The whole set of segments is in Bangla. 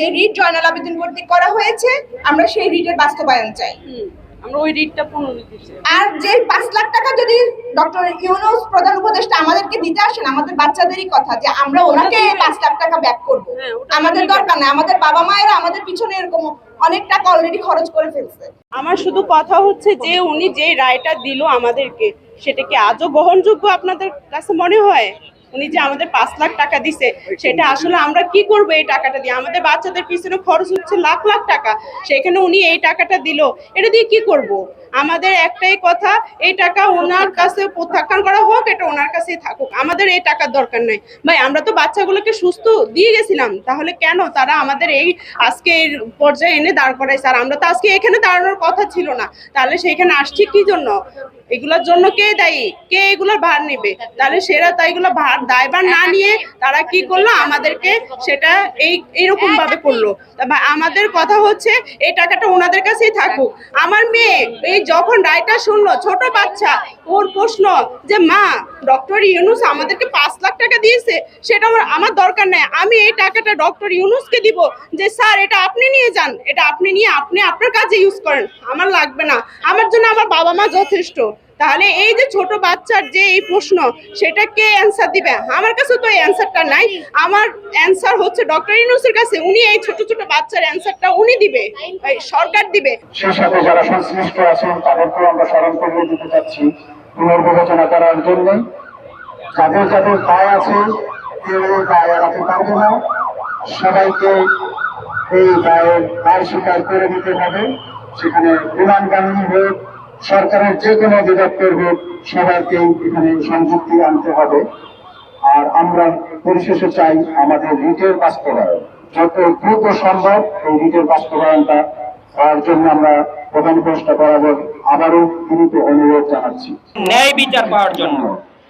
যে রিট জয়নাল আবেদন কর্তৃক করা হয়েছে, আমরা সেই রিটের বাস্তবায়ন চাই। আমরা ওই রিটটা পুনরুদ্ধৃতি চাই। আর যে 5 লাখ টাকা যদি ডক্টর ইউনূস প্রধান উপদেষ্টা আমাদেরকে দিতে আসেন, আমাদের বাচ্চাদেরই কথা যে আমরা ওনাকে 5 লাখ টাকা ব্যাক করব, আমাদের দরকার না। আমাদের বাবা মায়েরা আমাদের পিছনে এরকম অনেক টাকা অলরেডি খরচ করে ফেলছে। আমার শুধু কথা হচ্ছে যে উনি যে রায়টা দিল আমাদেরকে, সেটা কি আজও গ্রহণযোগ্য আপনাদের কাছে মনে হয়? উনি যে আমাদের 5 লাখ টাকা দিছে, সেটা আসলে আমরা কি করব এই টাকাটা দিয়ে? আমাদের বাচ্চাদের পিছনে খরচ হচ্ছে লাখ লাখ টাকা, সেখানে উনি এই টাকাটা দিল, এটা দিয়ে কি করব? আমাদের একটাই কথা, এই টাকা ওনার কাছে প্রত্যাখ্যান করা হোক, এটা ওনার কাছেই থাকুক, আমাদের এই টাকার দরকার নাই। ভাই, আমরা তো বাচ্চাগুলোকে সুস্থ দিয়ে গেছিলাম, তাহলে কেন তারা আমাদের এই আজকে এই পর্যায়ে এনে দাঁড় করাইছে? আর আমরা তো আজকে এখানে দাঁড়ানোর কথা ছিল না, তাহলে সেইখানে আসছি কি জন্য? এগুলোর জন্য কে দায়ী? কে এগুলোর ভার নেবে? তাহলে সেরা তো এগুলো ভার দায়ভার না নিয়ে তারা কি করলো, আমাদেরকে সেটা এইরকম ভাবে করলো। আমাদের কথা হচ্ছে এই টাকাটা ওনাদের কাছেই থাকুক। আমার মেয়ে এই যখন রায়টা শুনলো, ছোট বাচ্চা, ওর প্রশ্ন যে মা, ডক্টর ইউনূস আমাদেরকে 5 লাখ টাকা দিয়েছে, সেটা আমার দরকার নাই, আমি এই টাকাটা ডক্টর ইউনূসকে দিব, যে স্যার এটা আপনি নিয়ে যান, এটা আপনি নিয়ে আপনি আপনার কাজে ইউজ করেন, আমার লাগবে না, আমার জন্য আমার বাবা মা যথেষ্ট। তাহলে এই যে ছোট বাচ্চার যে এই প্রশ্ন, সেটা কে অ্যান্সার দিবে? আমার কাছে তো এই অ্যান্সারটা নাই। আমার অ্যান্সার হচ্ছে ডক্টর ইউনূসের কাছে, উনি এই ছোট ছোট বাচ্চার অ্যান্সারটা উনি দিবে, সরকার দিবে। সেই সাথে যারা সংশ্লিষ্ট আছেন তাদেরকেও আমরা স্মরণ করিয়ে দিতে চাচ্ছি পুনর্বিবেচনা করার জন্য। যাদের যাদের দায় আছে, কেউ দায় এড়াতে পারবে না, সবাইকে এই দায় স্বীকার করে নিতে হবে। সেখানে বিমান বাহিনী হোক, সরকারের যে কোনো অধিদপ্তর হোক, সবাইকেই এখানে সংযুক্তি আনতে হবে। আর আমরা পরিশেষে চাই আমাদের রিটের বাস্তবায়ন যত দ্রুত সম্ভব, এই রিটের বাস্তবায়নটা হওয়ার জন্য আমরা প্রধান উপদেষ্টা বরাবর আবারও দ্রুত অনুরোধ জানাচ্ছি। ন্যায় বিচার পাওয়ার জন্য,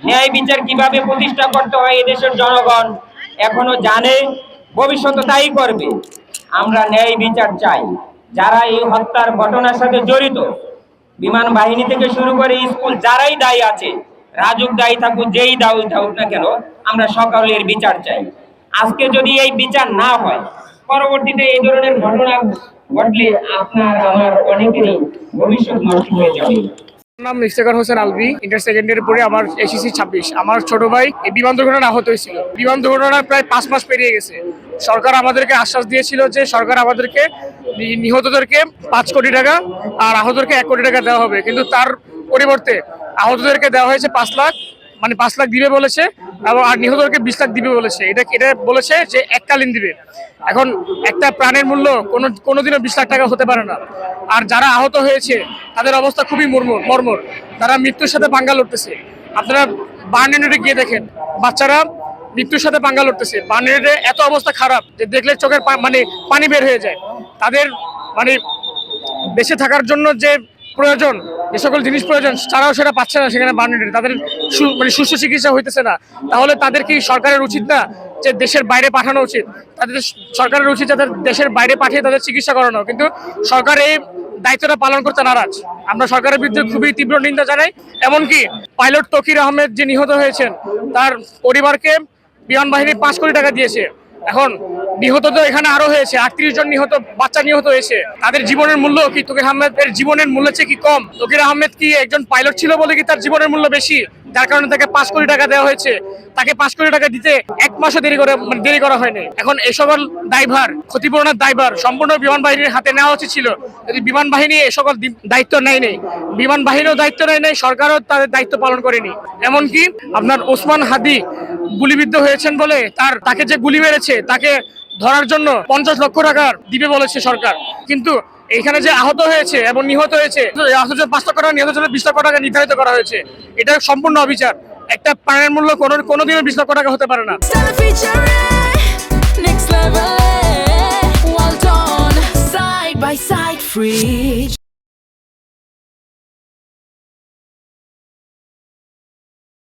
ন্যায় বিচার কিভাবে প্রতিষ্ঠা করতে হয় এদেশের জনগণ এখনো জানে, ভবিষ্যতে তাই করবে। আমরা ন্যায় বিচার চাই। যারা এই হত্যার ঘটনার সাথে জড়িত, বিমান বাহিনী থেকে শুরু করে স্কুল, যারাই দায়ী আছে, রাজুক দায়ী থাকুক, যেই দায়ী থাকুক না কেন, আমরা সকলের বিচার চাই। আজকে যদি এই বিচার না হয়, পরবর্তীতে এই ধরনের ঘটনা ঘটলে আপনার আমার অনেকেরই ভবিষ্যৎ নষ্ট হয়ে যাবে। নাম ইফতেখার হোসেন আলভি, ইন্টার সেকেন্ডারি পড়ে আমার এসএসসি 26। আমার ছোট ভাই এই বিমান দুর্ঘটনা আহত হয়েছিল। বিমান দুর্ঘটনায় প্রায় 5 মাস পেরিয়ে গেছে। সরকার আমাদেরকে আশ্বাস দিয়েছিল যে সরকার আমাদেরকে নিহতদেরকে 5 কোটি টাকা আর আহতদেরকে 1 কোটি টাকা দেওয়া হবে, কিন্তু তার পরিবর্তে আহতদেরকে দেওয়া হয়েছে 5 লাখ, মানে 5 লাখ দিবে বলেছে, এবং আর নিহতদেরকে 20 লাখ দিবে বলেছে। এটা বলেছে যে এককালীন দিবে। এখন একটা প্রাণের মূল্য কোনোদিনও 20 লাখ টাকা হতে পারে না। আর যারা আহত হয়েছে তাদের অবস্থা খুবই মর্মর, তারা মৃত্যুর সাথে পাঙ্গা লড়তেছে। আপনারা বার্ন গিয়ে দেখেন, বাচ্চারা মৃত্যুর সাথে পাঙ্গা লড়তেছে। বার্ন এত অবস্থা খারাপ যে দেখলে চোখের মানে পানি বের হয়ে যায়। তাদের মানে বেঁচে থাকার জন্য যে প্রয়োজন, যে সকল জিনিস প্রয়োজন, তারাও সেটা পাচ্ছে না সেখানে বার্ন। তাদের মানে সুস্থ চিকিৎসা হইতেছে না। তাহলে তাদের কি সরকারের উচিত না যে দেশের বাইরে পাঠানো উচিত? তাদের সরকারের উচিত তাদের দেশের বাইরে পাঠিয়ে তাদের চিকিৎসা করানো, কিন্তু সরকার এই দায়িত্বটা পালন করতে নারাজ। আমরা সরকারের বিরুদ্ধে খুবই তীব্র নিন্দা জানাই। এমনকি পাইলট তকির আহমেদ যে নিহত হয়েছেন, তার পরিবারকে বিমান বাহিনী 5 কোটি টাকা দিয়েছে। এখন নিহত তো এখানে আরো হয়েছে, 38 জন নিহত, বাচ্চা নিহত হয়েছে। তাদের জীবনের মূল্য কি তকির আহমেদের জীবনের মূল্য চেয়ে কি কম? তকির আহমেদ কি একজন পাইলট ছিল বলে কি তার জীবনের মূল্য বেশি, যার কারণে তাকে 5 কোটি টাকা দেওয়া হয়েছে? তাকে 5 কোটি টাকা দিতে 1 মাসও দেরি করা হয়নি। এখন এই সকল দায়ভার, ক্ষতিপূরণের দায়ভার সম্পূর্ণ বিমান বাহিনীর হাতে নেওয়া উচিত ছিল। যদি বিমান বাহিনী এই সকল দায়িত্ব নেয়, বিমান বাহিনীও দায়িত্ব নেয়, সরকারও তাদের দায়িত্ব পালন করেনি। এমনকি আপনার ওসমান হাদি গুলিবিদ্ধ হয়েছেন বলে তাকে যে গুলি মেরেছে তাকে ধরার জন্য 50 লক্ষ টাকা দিবে বলেছে সরকার, কিন্তু এখানে যে আহত হয়েছে এবং নিহত হয়েছে, আহত 5 লক্ষ টাকা, নিহত 20 লক্ষ টাকা নির্ধারিত করা হয়েছে। এটা সম্পূর্ণ অবিচার। একটা প্রাণের মূল্য কোনোদিনও 20 লক্ষ টাকা হতে পারে না। Well done, side by side, free.